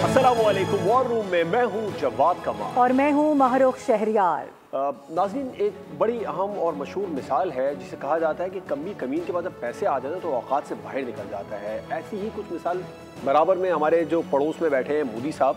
अस्सलामुअलैकुम। War room में मैं हूं जवाद कमाल और मैं हूं महरुख शहरियार। नाज़रीन, एक बड़ी अहम और मशहूर मिसाल है जिसे कहा जाता है कि कमी कमीन के बाद जब पैसे आ जाते हैं तो औकात से बाहर निकल जाता है। ऐसी ही कुछ मिसाल बराबर में हमारे जो पड़ोस में बैठे हैं मोदी साहब,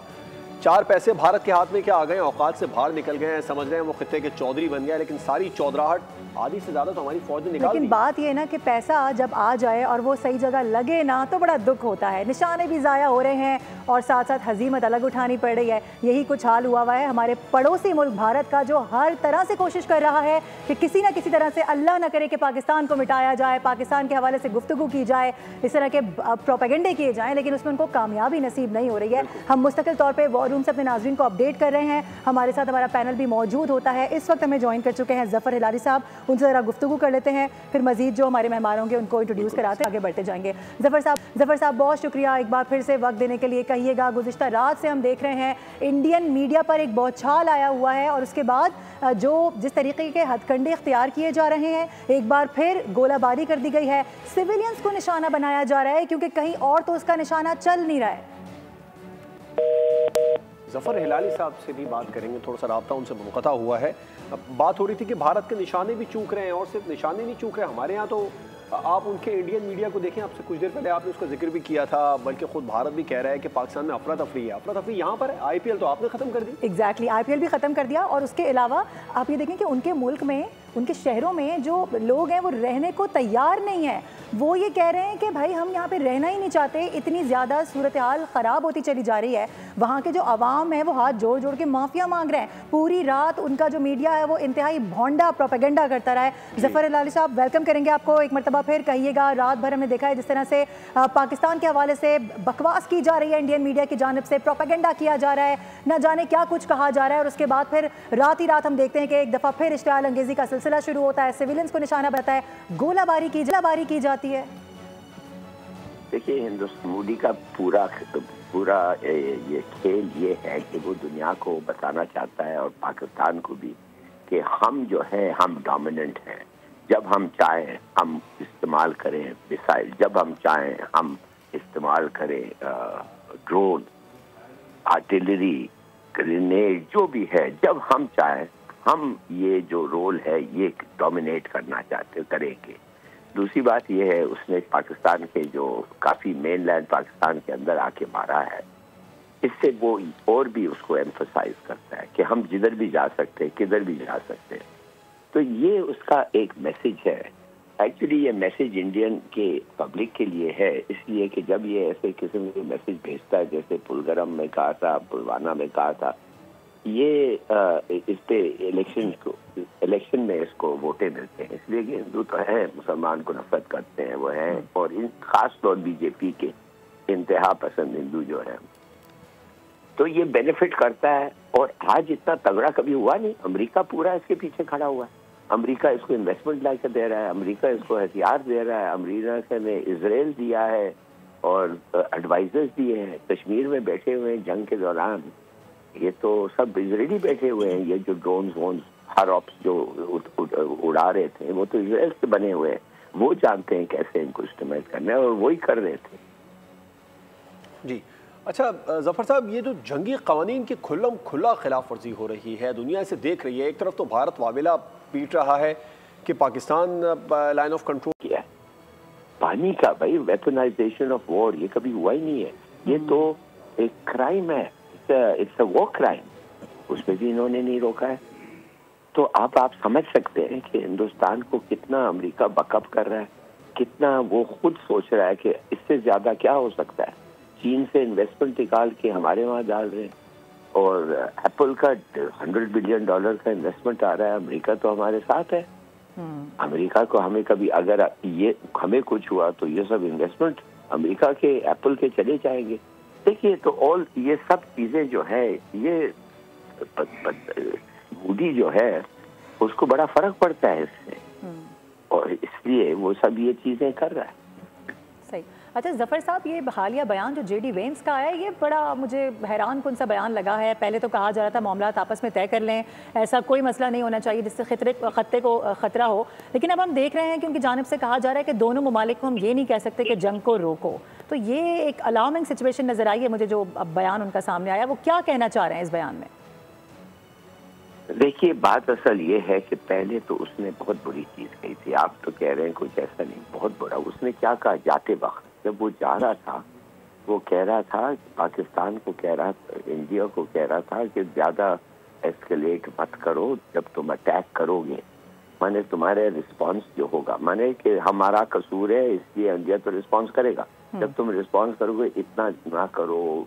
4 पैसे भारत के हाथ में क्या आ गए, औकात से बाहर निकल गए हैं। समझ रहे हैं वो खित्ते के चौधरी बन गए, लेकिन सारी चौधराहट आधी से ज़्यादा तो हमारी फौज ने निकाल दी। लेकिन बात ये है ना कि पैसा जब आ जाए और वो सही जगह लगे ना तो बड़ा दुख होता है। निशाने भी ज़ाया हो रहे हैं और साथ साथ हजीमत अलग उठानी पड़ रही है। यही कुछ हाल हुआ है हमारे पड़ोसी मुल्क भारत का, जो हर तरह से कोशिश कर रहा है कि किसी ना किसी तरह से, अल्लाह न करे कि पाकिस्तान को मिटाया जाए, पाकिस्तान के हवाले से गुफ्तगू की जाए, इस तरह के प्रोपेगेंडे किए जाएँ, लेकिन उसमें उनको कामयाबी नसीब नहीं हो रही है। हम मुस्तकिल तौर पर वॉर रूम से अपने नाज़रीन को अपडेट कर रहे हैं। हमारे साथ हमारा पैनल भी मौजूद होता है। इस वक्त हमें ज्वाइन कर चुके हैं ज़फ़र हिलाली साहब, उनसे ज़रा गुफ्तगू कर लेते हैं, फिर मजीद जो हमारे मेहमान होंगे उनको इंट्रोड्यूस कराते आगे बढ़ते जाएंगे। ज़फ़र साहब बहुत शुक्रिया एक बार फिर से वक्त देने के लिए। कहिएगा, गुज़िश्ता रात से हम देख रहे हैं इंडियन मीडिया पर एक बौछार आया हुआ है और उसके बाद जो जिस तरीके के हथकंडे इख्तियार किए जा रहे हैं, एक बार फिर गोलाबारी कर दी गई है, सिविलियंस को निशाना बनाया जा रहा है क्योंकि कहीं और तो उसका निशाना चल नहीं रहा है। ज़फ़र हिलाली साहब से भी बात करेंगे, थोड़ा सा राब्ता उनसे मुनक़ता हुआ है। बात हो रही थी कि भारत के निशाने भी चूक रहे हैं, और सिर्फ निशाने नहीं चूक रहे हमारे यहाँ तो आप उनके इंडियन मीडिया को देखें, आपसे कुछ देर पहले आपने उसका जिक्र भी किया था, बल्कि खुद भारत भी कह रहा है कि पाकिस्तान में अफरा तफरी है। अफरा तफरी यहाँ पर है, IPL तो आपने ख़त्म कर दी। एग्जैक्टली, IPL भी ख़त्म कर दिया। और उसके अलावा आप ये देखें कि उनके मुल्क में, उनके शहरों में जो लोग हैं वो रहने को तैयार नहीं है। वो ये कह रहे हैं कि भाई हम यहाँ पे रहना ही नहीं चाहते, इतनी ज़्यादा सूरत हाल ख़राब होती चली जा रही है। वहाँ के जो आवाम है वो हाथ जोड़ जोड़ के माफ़िया मांग रहे हैं। पूरी रात उनका जो मीडिया है वो इंतहाई भोंडा प्रोपेगेंडा करता रहा है। ज़फ़र हिलाली साहब, वेलकम करेंगे आपको एक मरतबा फिर। कहिएगा, रात भर हमने देखा है जिस तरह से पाकिस्तान के हवाले से बकवास की जा रही है, इंडियन मीडिया की जानिब से प्रोपेगेंडा किया जा रहा है, न जाने क्या कुछ कहा जा रहा है। और उसके बाद फिर रात ही रात हम देखते हैं कि एक दफ़ा फिर इश्तियाल अंगेज़ी का सिलसिला शुरू होता है, सिविलियंस को निशाना बनाता है, गोलाबारी की जाती है। देखिए, हिंदुस्तान मोदी का पूरा ये खेल ये है कि वो दुनिया को बताना चाहता है और पाकिस्तान को भी कि हम जो है हम डोमिनेंट हैं। जब हम चाहें हम इस्तेमाल करें मिसाइल, जब हम चाहें हम इस्तेमाल करें ड्रोन, आर्टिलरी, ग्रेनेड, जो भी है, जब हम चाहें हम ये जो रोल है ये डोमिनेट करना करेंगे। दूसरी बात यह है, उसने पाकिस्तान के जो काफ़ी मेनलैंड पाकिस्तान के अंदर आके मारा है, इससे वो और भी उसको एम्फसाइज करता है कि हम जिधर भी जा सकते हैं, किधर भी जा सकते हैं। तो ये उसका एक मैसेज है। एक्चुअली ये मैसेज इंडियन के पब्लिक के लिए है, इसलिए कि जब ये ऐसे किस्म के मैसेज भेजता है, जैसे पुलगरम में कहा था, पुलवाना में कहा था, ये इस पे इलेक्शन में इसको वोटें मिलते हैं, इसलिए कि हिंदू तो हैं, मुसलमान को नफरत करते हैं वो हैं, और इन खास तौर बीजेपी के इंतहा पसंद हिंदू जो है, तो ये बेनिफिट करता है। और आज इतना तगड़ा कभी हुआ नहीं, अमेरिका पूरा इसके पीछे खड़ा हुआ है। अमेरिका इसको इन्वेस्टमेंट ला के दे रहा है, अमेरिका इसको हथियार दे रहा है, अमेरिका ने इजराइल दिया है और एडवाइजर्स दिए हैं। कश्मीर में बैठे हुए हैं जंग के दौरान, ये तो सब इजरायली बैठे हुए हैं। ये जो ड्रोन वोन हर ऑप्स जो उड़ा रहे थे वो तो इजराइल से बने हुए हैं, वो जानते हैं कैसे इनको इस्तेमाल करना है और वही कर रहे थे। जी अच्छा ज़फ़र साहब, ये जो जंगी कवानीन की खुल्लम खुला खिलाफ वर्जी हो रही है, दुनिया इसे देख रही है। एक तरफ तो भारत वावेला पीट रहा है कि पाकिस्तान लाइन ऑफ कंट्रोल किया है पानी का, भाई वेपनाइजेशन ऑफ वॉर ये कभी हुआ ही नहीं है। ये तो एक क्राइम है, इट्स अ वॉर क्राइम, उसमें भी इन्होंने नहीं रोका है। तो आप समझ सकते हैं कि हिंदुस्तान को कितना अमेरिका बकअप कर रहा है, कितना वो खुद सोच रहा है कि इससे ज्यादा क्या हो सकता है। चीन से इन्वेस्टमेंट निकाल के हमारे वहाँ डाल रहे हैं, और एप्पल का $100 बिलियन का इन्वेस्टमेंट आ रहा है। अमेरिका तो हमारे साथ है। अमेरिका को हमें कभी अगर ये हमें कुछ हुआ तो ये सब इन्वेस्टमेंट अमेरिका के एप्पल के चले जाएंगे। देखिए, तो ऑल ये सब चीजें जो है, ये मोदी जो है उसको बड़ा फर्क पड़ता है इससे, और इसलिए वो सब ये चीजें कर रहा है। सही। अच्छा जफ़र साहब, ये हालिया बयान जो जेडी वेंस का है, ये बड़ा मुझे हैरान कुन सा बयान लगा है। पहले तो कहा जा रहा था मामला आपस में तय कर लें, ऐसा कोई मसला नहीं होना चाहिए जिससे खत्ते को ख़तरा हो, लेकिन अब हम देख रहे हैं कि उनकी जानिब से कहा जा रहा है कि दोनों ममालिक को हम ये नहीं कह सकते कि जंग को रोको। तो ये एक अलार्मिंग सिचुएशन नज़र आई है मुझे, जो अब बयान उनका सामने आया। वो क्या कहना चाह रहे हैं इस बयान में? देखिए, बात असल ये है कि पहले तो उसने बहुत बुरी चीज़ कही थी। आप तो कह रहे हैं कुछ ऐसा नहीं, बहुत बुरा। उसने क्या कहा जाते वक्त, जब वो जा रहा था, वो कह रहा था, पाकिस्तान को कह रहा था, इंडिया को कह रहा था कि ज़्यादा एस्केलेट मत करो, जब तुम अटैक करोगे माने तुम्हारे रिस्पांस जो होगा, माने कि हमारा कसूर है इसलिए इंडिया तो रिस्पांस करेगा। जब तुम रिस्पांस करोगे इतना ना करो,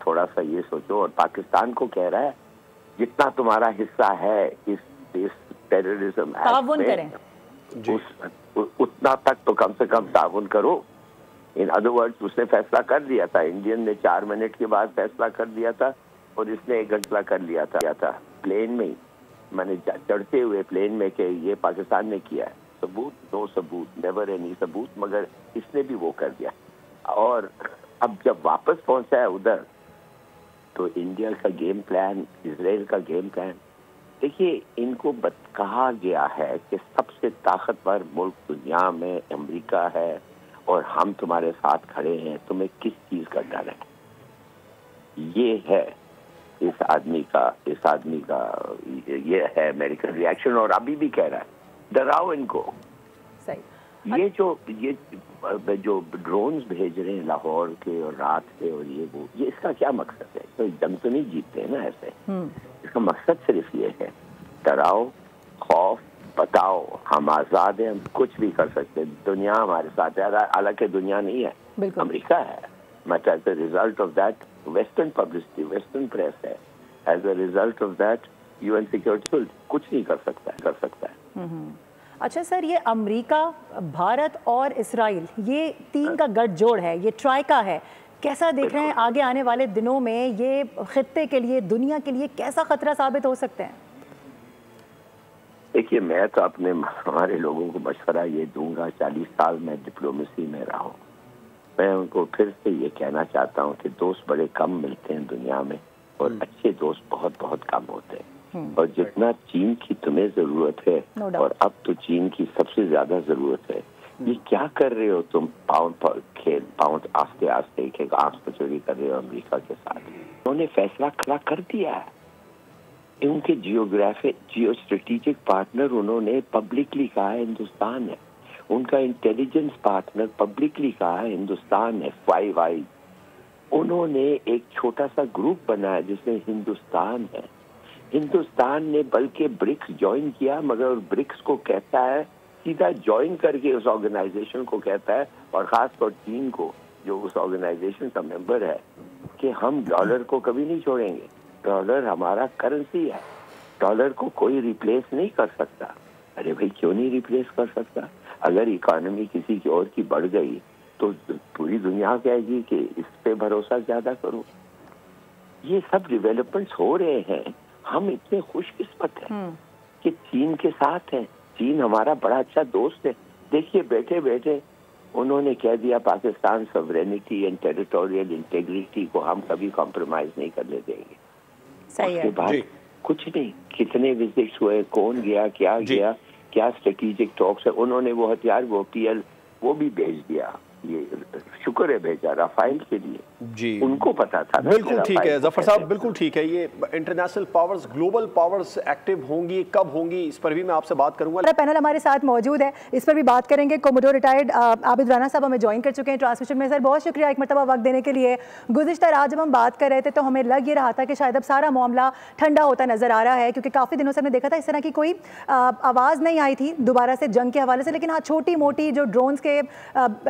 थोड़ा सा ये सोचो। और पाकिस्तान को कह रहा है जितना तुम्हारा हिस्सा है इस टेररिज्म एक्ट में उतना तक तो कम से कम ताउन करो। इन अदर वर्ड्स, उसने फैसला कर दिया था, इंडियन ने 4 मिनट के बाद फैसला कर दिया था और इसने 1 घंटा कर लिया था प्लेन में ही, मैंने चढ़ते हुए प्लेन में कि ये पाकिस्तान ने किया है। सबूत, नो सबूत, नेवर एनी सबूत, मगर इसने भी वो कर दिया। और अब जब वापस पहुंचा है उधर, तो इंडिया का गेम प्लान, इजराइल का गेम प्लान, देखिए इनको कहा गया है कि सबसे ताकतवर मुल्क दुनिया में अमेरिका है और हम तुम्हारे साथ खड़े हैं, तुम्हें किस चीज का डर है? ये है इस आदमी का ये है अमेरिकन रिएक्शन। और अभी भी कह रहा है डराओ इनको। सही। ये जो ड्रोन्स भेज रहे हैं लाहौर के और रात के और ये इसका क्या मकसद है? तो जंग तो नहीं जीतते हैं ना ऐसे। इसका मकसद सिर्फ ये है डराओ, खौफ, बताओ हम आजाद हैं, हम कुछ भी कर सकते हैं, दुनिया हमारे साथ है। हालांकि दुनिया नहीं है, अमेरिका है, but as a result of that western publicity, western press है, as a result of that UN security कुछ नहीं कर सकता है। अच्छा सर, ये अमेरिका, भारत और इसराइल, ये 3 का गठजोड़ है, ये ट्राइका है, कैसा देख रहे हैं आगे आने वाले दिनों में ये खित्ते के लिए, दुनिया के लिए कैसा खतरा साबित हो सकते हैं? देखिए, मैं तो अपने हमारे लोगों को मशवरा ये दूंगा, 40 साल में डिप्लोमेसी में रहा हूँ, मैं उनको फिर से ये कहना चाहता हूँ कि दोस्त बड़े कम मिलते हैं दुनिया में और अच्छे दोस्त बहुत बहुत कम होते हैं। और जितना चीन की तुम्हें जरूरत है और अब तो चीन की सबसे ज्यादा जरूरत है, ये क्या कर रहे हो तुम? पाउंड आस्ते आस्ते एक आंख पचड़ी कर रहे हो अमेरिका के साथ। उन्होंने फैसला खड़ा कर दिया है, उनके जियो स्ट्रेटेजिक पार्टनर उन्होंने पब्लिकली कहा है हिंदुस्तान है, उनका इंटेलिजेंस पार्टनर पब्लिकली कहा है हिंदुस्तान है, 5 आईज। उन्होंने एक छोटा सा ग्रुप बनाया जिसमें हिंदुस्तान है। हिंदुस्तान ने बल्कि ब्रिक्स ज्वाइन किया, मगर ब्रिक्स को कहता है सीधा ज्वाइन करके उस ऑर्गेनाइजेशन को कहता है, और खासतौर चीन को जो उस ऑर्गेनाइजेशन का मेंबर है, कि हम डॉलर को कभी नहीं छोड़ेंगे, डॉलर हमारा करेंसी है, डॉलर को कोई रिप्लेस नहीं कर सकता। अरे भाई, क्यों नहीं रिप्लेस कर सकता? अगर इकोनॉमी किसी की और की बढ़ गई तो पूरी दुनिया कहेगी कि इस पे भरोसा ज्यादा करो। ये सब डेवलपमेंट्स हो रहे हैं, हम इतने खुशकिस्मत हैं कि चीन के साथ हैं। चीन हमारा बड़ा अच्छा दोस्त है। देखिए, बैठे बैठे उन्होंने कह दिया Pakistan sovereignty and territorial integrity को हम कभी कॉम्प्रोमाइज नहीं करने देंगे। सही है। उसके बाद कुछ नहीं, कितने विजिट्स हुए, कौन गया, क्या गया, क्या स्ट्रेटेजिक टॉक्स है, उन्होंने वो हथियार, वो पीएल वो भी भेज दिया। ये शुक्र है भेजा राफेल के लिए जी, उनको पता था। बिल्कुल ठीक है जफर साहब, बिल्कुल ठीक है। ये international powers, global powers active होंगी, कब होंगी, इस पर भी मैं आपसे बात करूंगा। पैनल हमारे साथ मौजूद है, इस पर भी बात करेंगे। कोमोडोर रिटायर्ड आबिद राना साहब हमें ज्वाइन कर चुके हैं ट्रांसमिशन में। सर, बहुत शुक्रिया एक मरतबा वक्त देने के लिए। गुज़िश्ता रात जब हम बात कर रहे थे तो हमें लग ये रहा था कि शायद अब सारा मामला ठंडा होता नजर आ रहा है, क्योंकि काफ़ी दिनों से हमने देखा था इस तरह की कोई आवाज़ नहीं आई थी दोबारा से जंग के हवाले से, लेकिन हाँ, छोटी मोटी जो ड्रोन्स के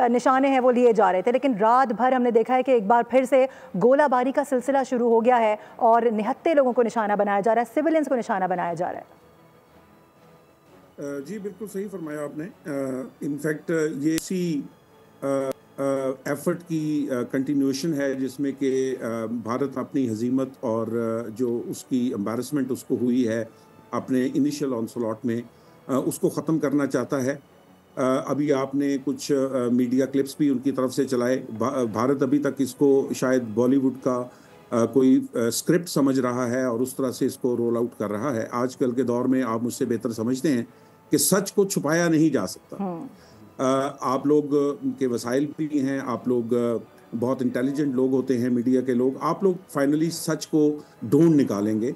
निशाने हैं वो लिए जा रहे थे। लेकिन रात भर हमने देखा है कि एक बार फिर से गोलाबारी का सिलसिला शुरू हो गया है और निहत्ते लोगों को निशाना बनाया जा रहा है, सिविलियंस को निशाना बनाया जा रहा है। जी बिल्कुल सही फरमाया आपने। इनफैक्ट ये इसी एफर्ट की कंटिन्यूएशन है जिसमें कि भारत अपनी हजीमत और जो उसकी एम्बैरसमेंट उसको हुई है अपने इनिशियल ऑनस्लॉट में, उसको ख़त्म करना चाहता है। अभी आपने कुछ मीडिया क्लिप्स भी उनकी तरफ से चलाए। भारत अभी तक इसको शायद बॉलीवुड का कोई स्क्रिप्ट समझ रहा है और उस तरह से इसको रोल आउट कर रहा है। आजकल के दौर में आप मुझसे बेहतर समझते हैं कि सच को छुपाया नहीं जा सकता। आप लोग के वसाइल भी हैं, आप लोग बहुत इंटेलिजेंट लोग होते हैं, मीडिया के लोग, आप लोग फाइनली सच को ढूंढ निकालेंगे।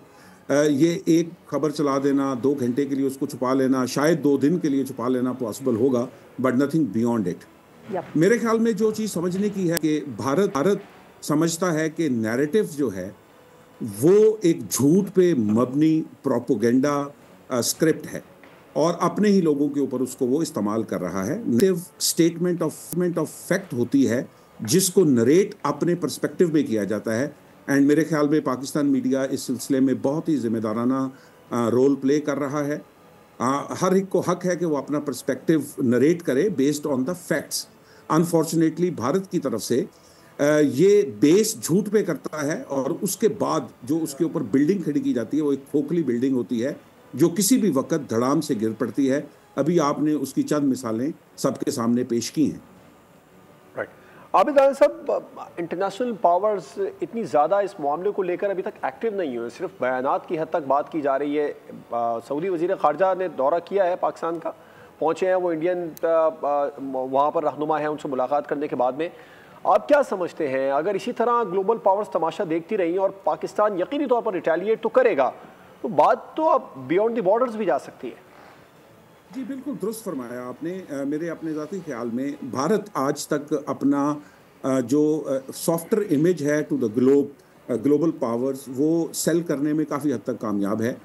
ये एक खबर चला देना, 2 घंटे के लिए उसको छुपा लेना, शायद 2 दिन के लिए छुपा लेना पॉसिबल होगा, बट नथिंग बियॉन्ड इट। मेरे ख्याल में जो चीज़ समझने की है कि भारत समझता है कि नैरेटिव जो है वो एक झूठ पे मबनी प्रोपोगेंडा स्क्रिप्ट है और अपने ही लोगों के ऊपर उसको वो इस्तेमाल कर रहा है। नैरेटिव स्टेटमेंट ऑफ फैक्ट होती है जिसको नरेट अपने पर्सपेक्टिव में किया जाता है। एंड मेरे ख्याल में पाकिस्तान मीडिया इस सिलसिले में बहुत ही जिम्मेदाराना रोल प्ले कर रहा है। हर एक को हक है कि वो अपना पर्सपेक्टिव नरेट करे based on the facts. Unfortunately Bharat की तरफ से ये बेस झूठ पे करता है और उसके बाद जो उसके ऊपर बिल्डिंग खड़ी की जाती है वो एक खोखली बिल्डिंग होती है जो किसी भी वक्त धड़ाम से गिर पड़ती है। अभी आपने उसकी चंद मिसालें सबके सामने पेश की हैं। आबिद आदिल साहब, इंटरनेशनल पावर्स इतनी ज़्यादा इस मामले को लेकर अभी तक एक्टिव नहीं हुए, सिर्फ बयानात की हद तक बात की जा रही है। सऊदी वज़ीर ख़ारजा ने दौरा किया है पाकिस्तान का, पहुँचे हैं, वो इंडियन वहाँ पर रहनुमा है, उनसे मुलाकात करने के बाद में आप क्या समझते हैं अगर इसी तरह ग्लोबल पावर्स तमाशा देखती रही और पाकिस्तान यकीनी तौर पर रिटेलिएट तो करेगा तो बात तो अब बियॉन्ड द बॉर्डर्स भी जा सकती है? जी बिल्कुल दुरुस्त फरमाया आपने। मेरे अपने ज़ाती ख्याल में भारत आज तक अपना जो सॉफ्टवेयर इमेज है टू द ग्लोबल पावर्स वो सेल करने में काफ़ी हद तक कामयाब है।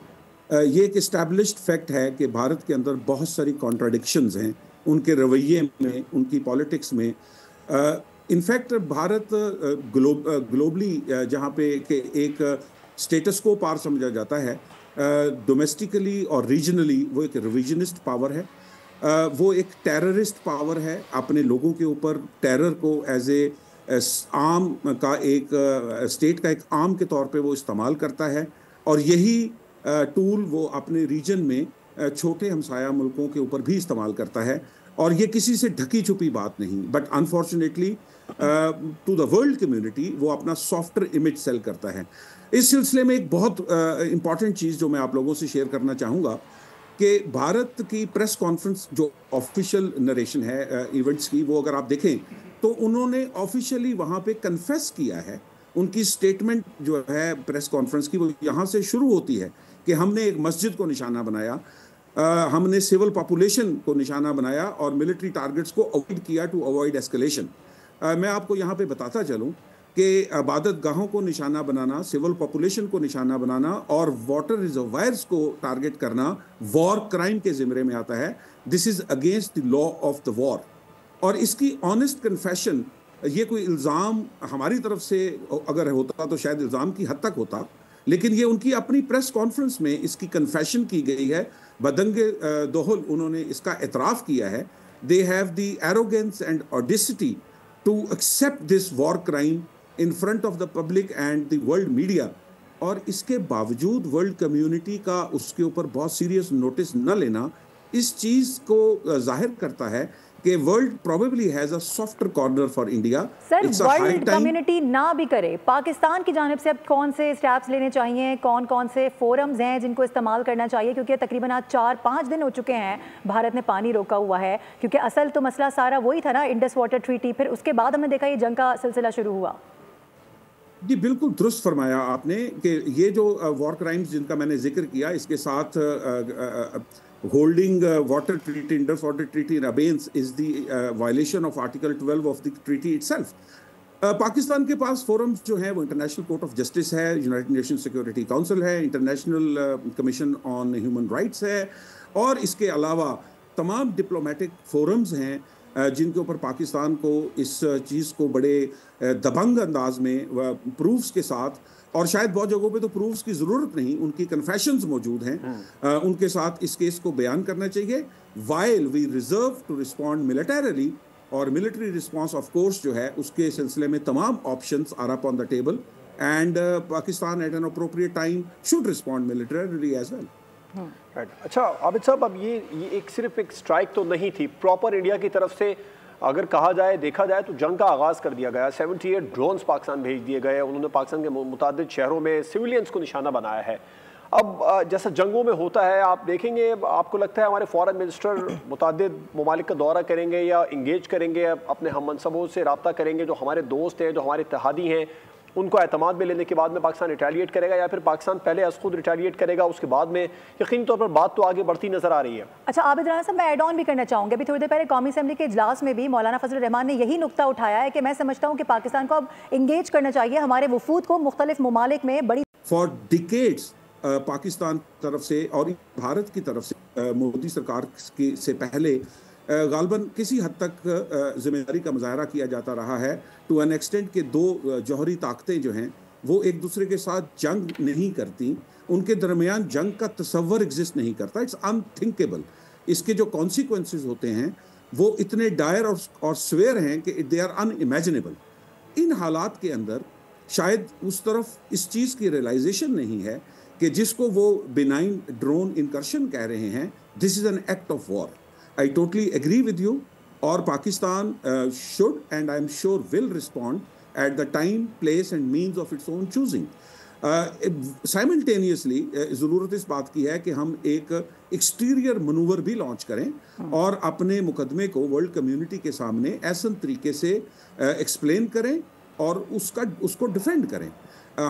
ये एक इस्टेब्लिश्ड फैक्ट है कि भारत के अंदर बहुत सारी कॉन्ट्राडिक्शंस हैं उनके रवैये में, उनकी पॉलिटिक्स में। इनफैक्ट भारत ग्लोबली जहाँ पे कि एक स्टेटस को पार समझा जाता है, डोमेस्टिकली और रीजनली वो एक रिविजनिस्ट पावर है, वो एक टेररिस्ट पावर है। अपने लोगों के ऊपर टेरर को एज ए आर्म का एक स्टेट का एक आर्म के तौर पे वो इस्तेमाल करता है और यही टूल वो अपने रीजन में छोटे हमसाया मुल्कों के ऊपर भी इस्तेमाल करता है और ये किसी से ढकी छुपी बात नहीं। But unfortunately to the world community वो अपना सॉफ्टवेयर इमेज सेल करता है। इस सिलसिले में एक बहुत इंपॉर्टेंट चीज़ जो मैं आप लोगों से शेयर करना चाहूँगा कि भारत की प्रेस कॉन्फ्रेंस जो ऑफिशियल नरेशन है इवेंट्स की, वो अगर आप देखें तो उन्होंने ऑफिशियली वहाँ पे कन्फेस किया है। उनकी स्टेटमेंट जो है प्रेस कॉन्फ्रेंस की वो यहाँ से शुरू होती है कि हमने एक मस्जिद को निशाना बनाया, हमने सिविल पॉपुलेशन को निशाना बनाया और मिलिट्री टारगेट्स को अवॉइड किया टू अवॉइड एस्केलेशन। मैं आपको यहाँ पे बताता चलूँ कि इबादत गाहों को निशाना बनाना, सिविल पॉपुलेशन को निशाना बनाना और वाटर रिजर्वायर्स को टारगेट करना वॉर क्राइम के ज़िम्मे में आता है। This is against the law of the war. और इसकी ऑनेस्ट कन्फेशन, ये कोई इल्ज़ाम हमारी तरफ से अगर होता तो शायद इल्ज़ाम की हद तक होता, लेकिन ये उनकी अपनी प्रेस कॉन्फ्रेंस में इसकी कन्फेशन की गई है। बदंगे दोहल उन्होंने इसका एतराफ़ किया है। They have the arrogance and audacity to accept this war crime in front of the public and the world media. और इसके बावजूद वर्ल्ड कम्युनिटी का उसके ऊपर बहुत सीरियस नोटिस न लेना इस चीज़ को जाहिर करता है कि world probably has a softer corner for India. Sir, world community ना भी करे, पाकिस्तान की जानिब से अब कौन से स्टेप्स लेने चाहिए, कौन कौन से फोरम्स हैं जिनको इस्तेमाल करना चाहिए? क्योंकि तकरीबन आज 4-5 दिन हो चुके हैं भारत ने पानी रोका हुआ है, क्योंकि असल तो मसला सारा वही था ना, इंडस वाटर ट्रीटी। फिर उसके बाद हमने देखा ये जंग का सिलसिला शुरू हुआ। जी बिल्कुल दुरुस्त फरमाया आपने कि ये जो वॉर क्राइम्स जिनका मैंने जिक्र किया, इसके साथ holding water treaty, Indus water treaty in abeyance is the violation of Article 12 of the treaty itself. Pakistan के पास फोरम्स जो हैं वो इंटरनेशनल कोर्ट ऑफ जस्टिस है, यूनाइटेड नेशन सिक्योरिटी काउंसिल है, international commission on human rights है और इसके अलावा तमाम डिप्लोमेटिक फोरम्स हैं जिनके ऊपर पाकिस्तान को इस चीज़ को बड़े दबंग अंदाज में प्रूफ्स के साथ, और शायद बहुत जगहों पे तो प्रूफ्स की ज़रूरत नहीं, उनकी कन्फेशंस मौजूद हैं, उनके साथ इस केस को बयान करना चाहिए। While we reserve to respond militarily, और मिलिट्री रिस्पॉन्स ऑफ कोर्स जो है उसके सिलसिले में तमाम options are up on the table and Pakistan at an appropriate time should respond militarily as well. Right. अच्छा आबिद साहब, अब ये एक सिर्फ एक स्ट्राइक तो नहीं थी, प्रॉपर इंडिया की तरफ से अगर कहा जाए, देखा जाए तो जंग का आगाज़ कर दिया गया। 78 ड्रोन्स पाकिस्तान भेज दिए गए, उन्होंने पाकिस्तान के मुताबिक शहरों में सिविलियंस को निशाना बनाया है। अब जैसा जंगों में होता है, आप देखेंगे, आपको लगता है हमारे फॉरेन मिनिस्टर मुतादिद ममालिक का दौरा करेंगे या इंगेज करेंगे, अपने हम मनसबों से रब्ता करेंगे, जो हमारे दोस्त हैं, जो हमारे इत्तेहादी हैं, उनको एतमाद में लेने के बाद में पाकिस्तान रिटेलिएट करेगा, या फिर पाकिस्तान पहले अस खुद रिटेलिएट करेगा, उसके बाद में यकीनी तौर पर बात तो आगे बढ़ती नजर आ रही है। अच्छा आबिद राना साहब, मैं एड ऑन भी करना चाहूँगी। अभी थोड़ी देर पहले कौमी असेंबली के इजलास में भी मौलाना फजल रहमान ने यही नुक्ता उठाया है कि मैं समझता हूँ कि पाकिस्तान को अब इंगेज करना चाहिए, हमारे वफूद को मुख्तलिफ ममालिक में बड़ी फॉर डिकेड्स पाकिस्तान तरफ से और भारत की तरफ से मोदी सरकार से पहले गालबन किसी हद तक जिम्मेदारी का मुजाहरा किया जाता रहा है, टू एन एक्सटेंट के दो जौहरी ताकतें जो हैं वो एक दूसरे के साथ जंग नहीं करती, उनके दरमियान जंग का तसव्वुर एग्जिस्ट नहीं करता, इट्स अनथिंकेबल। इसके जो कॉन्सिक्वेंसेस होते हैं वो इतने डायर और स्वेयर हैं कि दे आर अनइमेजिनेबल। इन हालात के अंदर शायद उस तरफ इस चीज़ की रियलाइजेशन नहीं है कि जिसको वो बिनाइन ड्रोन इनकर्शन कह रहे हैं, this is an act of war. I totally agree with you, और Pakistan should and I am sure will respond at the time, place and means of its own choosing. Simultaneously ज़रूरत इस बात की है कि हम एक एक्सटीरियर मनूवर भी लॉन्च करें और अपने मुकदमे को वर्ल्ड कम्युनिटी के सामने ऐसा तरीके से एक्सप्लेन करें और उसको डिफेंड करें।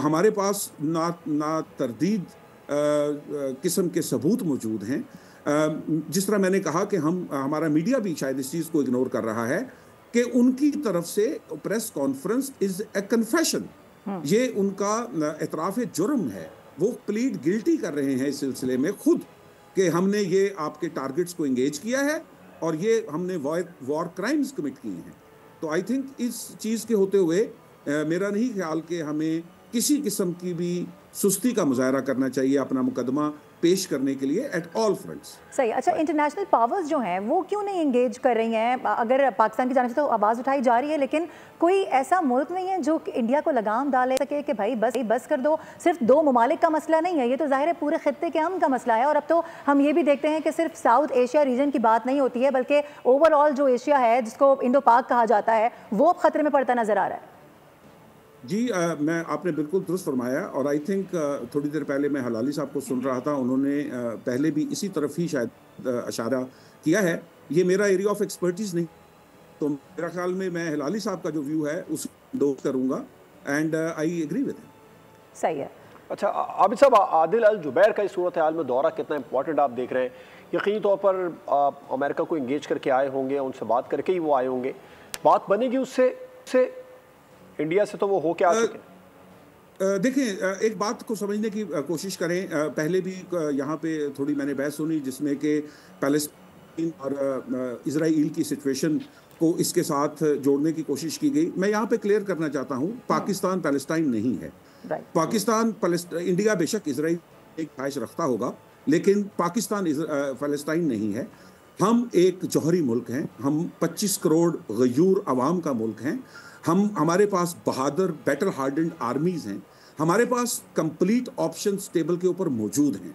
हमारे पास ना तरदीद किस्म के सबूत मौजूद हैं। जिस तरह मैंने कहा कि हमारा मीडिया भी शायद इस चीज़ को इग्नोर कर रहा है कि उनकी तरफ से press conference is a confession, ये उनका एतराफ़ जुर्म है। वो प्लीड गिल्टी कर रहे हैं इस सिलसिले में खुद कि हमने ये आपके टारगेट्स को इंगेज किया है और ये हमने वॉर क्राइम्स कमिट किए हैं। तो आई थिंक इस चीज़ के होते हुए मेरा नहीं ख्याल कि हमें किसी किस्म की भी सुस्ती का मुजाहरा करना चाहिए अपना मुकदमा पेश करने के लिए एट ऑल फ्रंट्स। सही। अच्छा, इंटरनेशनल पावर्स जो हैं वो क्यों नहीं एंगेज कर रही हैं? अगर पाकिस्तान की जानिब से तो आवाज़ उठाई जा रही है, लेकिन कोई ऐसा मुल्क नहीं है जो इंडिया को लगाम डाले सके कि भाई बस कर दो। सिर्फ दो ममालिक का मसला नहीं है, ये तो जाहिर है पूरे खित्ते के अमन का मसला है। और अब तो हम ये भी देखते हैं कि सिर्फ साउथ एशिया रीजन की बात नहीं होती है, बल्कि ओवरऑल जो एशिया है, जिसको इंडो पाक कहा जाता है, वो अब खतरे में पड़ता नजर आ रहा है। जी, मैं आपने बिल्कुल दुरुस्त फरमाया। और आई थिंक थोड़ी देर पहले मैं हलाली साहब को सुन रहा था, उन्होंने पहले भी इसी तरफ ही शायद इशारा किया है। ये मेरा एरिया ऑफ एक्सपर्टीज नहीं, तो मेरा ख्याल में मैं हलाली साहब का जो व्यू है उस डोज करूँगा and I agree with him. सही है। अच्छा आबिद साहब, आदिल अल जुबैर का इस सूरत हाल में दौरा कितना इंपॉर्टेंट आप देख रहे हैं? यकीनी तौर पर अमेरिका को इंगेज करके आए होंगे, उनसे बात करके ही वो आए होंगे, बात बनेगी उससे इंडिया से तो वो हो क्या चुके? देखें, एक बात को समझने की कोशिश करें। पहले भी यहाँ पे थोड़ी मैंने बहस सुनी जिसमें कि पैलेस्टीन और इजराइल की सिचुएशन को इसके साथ जोड़ने की कोशिश की गई। मैं यहाँ पे क्लियर करना चाहता हूँ, पाकिस्तान पैलेस्टाइन नहीं है। पाकिस्तान इंडिया बेशक इजराइल एक ख्वाहिश रखता होगा, लेकिन पाकिस्तान पैलेस्टाइन नहीं है। हम एक जौहरी मुल्क हैं, हम 25 करोड़ गयूर अवाम का मुल्क हैं। हमारे पास बहादुर बैटल हार्डेंड आर्मीज़ हैं, हमारे पास कंप्लीट ऑप्शंस टेबल के ऊपर मौजूद हैं।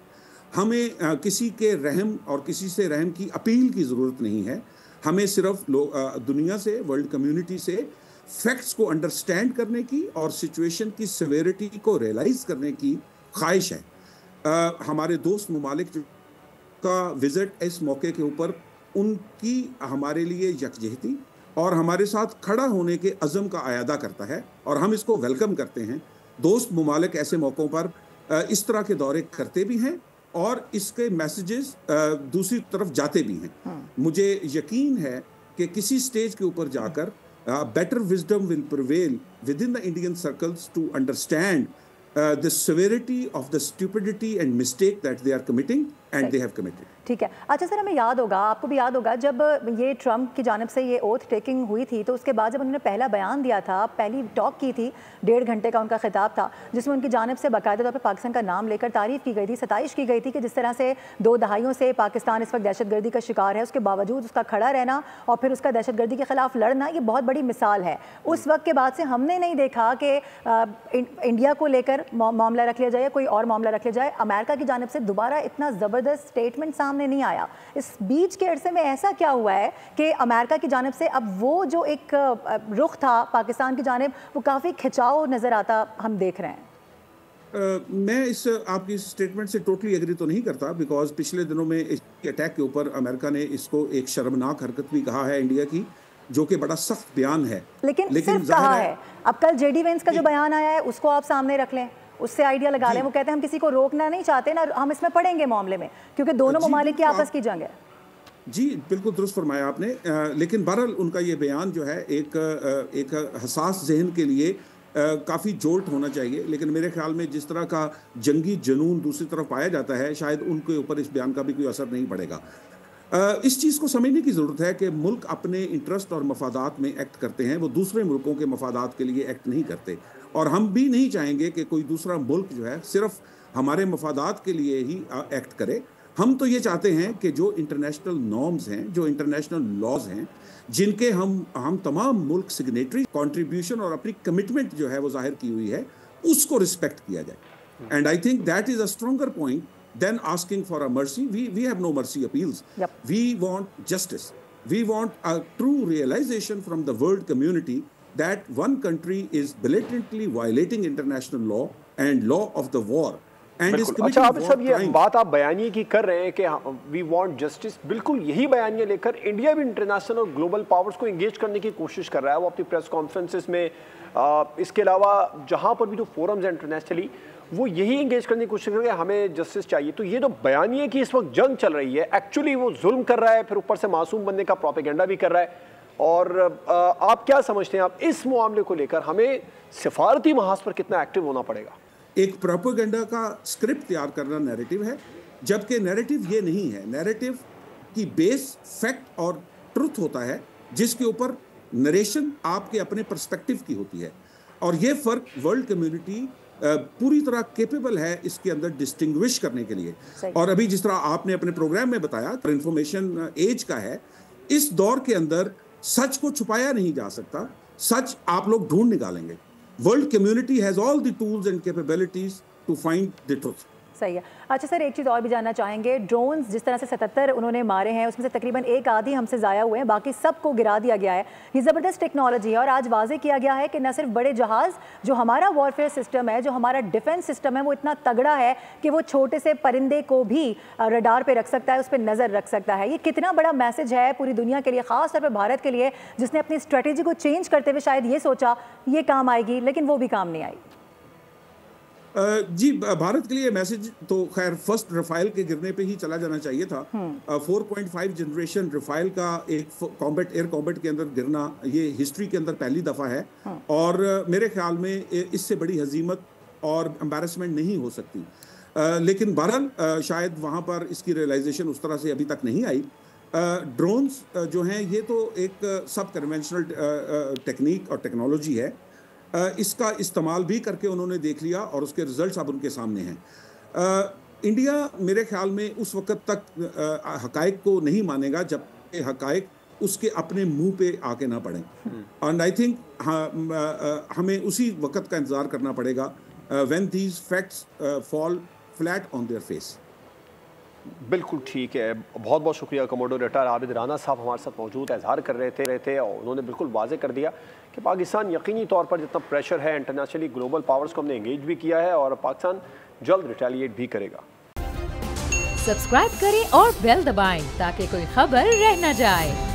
हमें किसी के रहम और किसी से रहम की अपील की ज़रूरत नहीं है। हमें सिर्फ दुनिया से, वर्ल्ड कम्युनिटी से फैक्ट्स को अंडरस्टैंड करने की और सिचुएशन की सिवियरिटी को रियलाइज़ करने की ख्वाहिश है। हमारे दोस्त ममालिक का विज़िट इस मौके के ऊपर उनकी हमारे लिए यकजहती और हमारे साथ खड़ा होने के अज़म का आयादा करता है और हम इसको वेलकम करते हैं। दोस्त ममालिक ऐसे मौक़ों पर इस तरह के दौरे करते भी हैं और इसके मैसेजेस दूसरी तरफ जाते भी हैं। मुझे यकीन है कि किसी स्टेज के ऊपर जाकर better wisdom will prevail with in the Indian circles to understand the severity of the stupidity and mistake that they are committing and they have committed. ठीक है। अच्छा सर, हमें याद होगा, आपको भी याद होगा, जब ये ट्रंप की जानिब से ये ओथ टेकिंग हुई थी तो उसके बाद जब उन्होंने पहला बयान दिया था, पहली टॉक की थी, 1.5 घंटे का उनका खिताब था, जिसमें उनकी जानिब से बाकायदा तौर पर पाकिस्तान का नाम लेकर तारीफ़ की गई थी, सताइश की गई थी कि जिस तरह से 2 दहाइयों से पाकिस्तान इस वक्त दहशतगर्दी का शिकार है, उसके बावजूद उसका खड़ा रहना और फिर उसका दहशतगर्दी के खिलाफ लड़ना, ये बहुत बड़ी मिसाल है। उस वक्त के बाद से हमने नहीं देखा कि इंडिया को लेकर कश्मीर मामला रख लिया जाए, कोई और मामला रख लिया जाए, अमेरिका की जानिब से दोबारा इतना ज़बरदस्त स्टेटमेंट सामने नहीं आया। इस बीच के अरसे में ऐसा क्या हुआ है कि अमेरिका की जानिब से अब वो जो एक रुख था पाकिस्तान की जानिब, वो काफ़ी खिंचाव नज़र आता हम देख रहे हैं? मैं इस आपकी स्टेटमेंट से टोटली एग्री तो नहीं करता, बिकॉज पिछले दिनों में इस अटैक के ऊपर अमेरिका ने इसको एक शर्मनाक हरकत भी कहा है इंडिया की, जो कि बड़ा सख्त बयान है। लेकिन सिर्फ कहा है। अब कल जेडी वेंस का जो बयान आया है उसको आप सामने रख लें, उससे आइडिया लगा लें। वो कहते हैं हम किसी को रोकना नहीं चाहते ना, हम इसमें पड़ेंगे मामले में, क्योंकि दोनों ममालिक की आपस की जंग है। जी बिल्कुल दुरुस्त फरमाया आपने। लेकिन बहरहाल उनका ये बयान जो है एक हसास जहन के लिए काफ़ी जोल्ट होना चाहिए। लेकिन मेरे ख्याल में जिस तरह का जंगी जुनून दूसरी तरफ पाया जाता है, शायद उनके ऊपर इस बयान का भी कोई असर नहीं पड़ेगा। इस चीज़ को समझने की ज़रूरत है कि मुल्क अपने इंटरेस्ट और मफादात में एक्ट करते हैं, वो दूसरे मुल्कों के मफादात के लिए एक्ट नहीं करते। और हम भी नहीं चाहेंगे कि कोई दूसरा मुल्क जो है सिर्फ हमारे मफादात के लिए ही एक्ट करे। हम तो ये चाहते हैं कि जो इंटरनेशनल नॉर्म्स हैं, जो इंटरनेशनल लॉज हैं, जिनके हम तमाम मुल्क सिग्नेटरी, कंट्रीब्यूशन और अपनी कमिटमेंट जो है वो जाहिर की हुई है, उसको रिस्पेक्ट किया जाए। And I think that is a stronger point than asking for a mercy. We have no mercy appeals. Yep. We want justice. We want a true realization from the world community that one country is blatantly violating international law and law of the war. अच्छा, आप सब ये बात आप बयानिए की कर रहे हैं कि वी वांट जस्टिस, बिल्कुल यही बयानिए लेकर इंडिया भी इंटरनेशनल और ग्लोबल पावर्स को एंगेज करने की कोशिश कर रहा है। वो अपनी प्रेस कॉन्फ्रेंसेस में, इसके अलावा जहां पर भी जो फोरम्स हैं इंटरनेशनली, वो यही एंगेज करने की कोशिश कर रहे हैं हमें जस्टिस चाहिए। तो ये जो बयानिए की इस वक्त जंग चल रही है, एक्चुअली वो जुल्म कर रहा है, फिर ऊपर से मासूम बनने का प्रोपेगेंडा भी कर रहा है। और आप क्या समझते हैं, आप इस मामले को लेकर हमें सिफारती महाज पर कितना एक्टिव होना पड़ेगा? एक प्रोपेगेंडा का स्क्रिप्ट तैयार करना नैरेटिव है, जबकि नैरेटिव ये नहीं है। नैरेटिव की बेस फैक्ट और ट्रुथ होता है, जिसके ऊपर नरेशन आपके अपने पर्सपेक्टिव की होती है। और ये फ़र्क वर्ल्ड कम्युनिटी पूरी तरह केपेबल है इसके अंदर डिस्टिंग्विश करने के लिए। और अभी जिस तरह आपने अपने प्रोग्राम में बताया, इंफॉर्मेशन एज का है, इस दौर के अंदर सच को छुपाया नहीं जा सकता, सच आप लोग ढूंढ निकालेंगे। World community has all the tools and capabilities to find the truth. सही है। अच्छा सर, एक चीज़ और भी जानना चाहेंगे, ड्रोन्स जिस तरह से 77 उन्होंने मारे हैं, उसमें से तकरीबन एक आधी हमसे ज़ाया हुए हैं, बाकी सबको गिरा दिया गया है। ये ज़बरदस्त टेक्नोलॉजी है और आज वाजे किया गया है कि न सिर्फ बड़े जहाज़, जो हमारा वॉरफेयर सिस्टम है, जो हमारा डिफेंस सिस्टम है, वो इतना तगड़ा है कि वो छोटे से परिंदे को भी रडार पर रख सकता है, उस पर नज़र रख सकता है। ये कितना बड़ा मैसेज है पूरी दुनिया के लिए, ख़ास तौर पर भारत के लिए, जिसने अपनी स्ट्रेटेजी को चेंज करते हुए शायद ये सोचा ये काम आएगी, लेकिन वो भी काम नहीं आई। जी, भारत के लिए मैसेज तो खैर फर्स्ट रफाइल के गिरने पे ही चला जाना चाहिए था। 4.5 जनरेशन रफाइल का एक कॉम्बैट, एयर कॉम्बैट के अंदर गिरना, ये हिस्ट्री के अंदर पहली दफ़ा है। और मेरे ख्याल में इससे बड़ी हजीमत और एम्बैरेसमेंट नहीं हो सकती। लेकिन बहरहाल शायद वहाँ पर इसकी रियलाइजेशन उस तरह से अभी तक नहीं आई। ड्रोन्स जो हैं, ये तो एक सब कन्वेंशनल टेक्निक और टेक्नोलॉजी है। इसका इस्तेमाल भी करके उन्होंने देख लिया और उसके रिजल्ट्स अब उनके सामने हैं। इंडिया मेरे ख्याल में उस वक्त तक हकायक को नहीं मानेगा जब हकायक उसके अपने मुंह पे आके ना पड़े। एंड आई थिंक हमें उसी वक्त का इंतज़ार करना पड़ेगा when these facts fall flat on their face. बिल्कुल ठीक है, बहुत बहुत शुक्रिया। कमोडोर रिटायर आबिद राना साहब हमारे साथ मौजूद इजहार कर रहे थे और उन्होंने बिल्कुल वाजे कर दिया कि पाकिस्तान यकीनी तौर पर जितना प्रेशर है इंटरनेशनली ग्लोबल पावर्स को हमने एंगेज भी किया है और पाकिस्तान जल्द रिटेलिएट भी करेगा। सब्सक्राइब करें और बेल दबाएं ताकि कोई खबर रह न जाए।